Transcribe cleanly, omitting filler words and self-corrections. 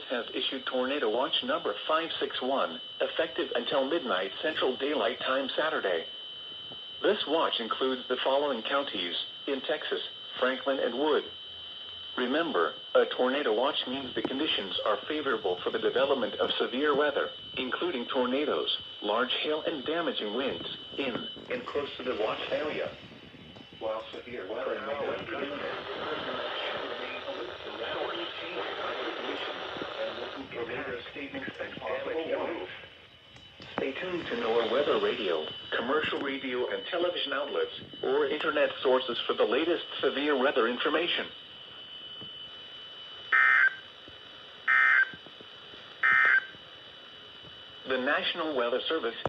has issued Tornado Watch number 561, effective until midnight Central Daylight Time Saturday. This watch includes the following counties in Texas: Franklin and Wood. Remember, a tornado watch means the conditions are favorable for the development of severe weather, including tornadoes, large hail, and damaging winds in and close to the watch area. While severe weather may not be imminent, stay tuned to NOAA Weather Radio, commercial radio and television outlets, or internet sources for the latest severe weather information. The National Weather Service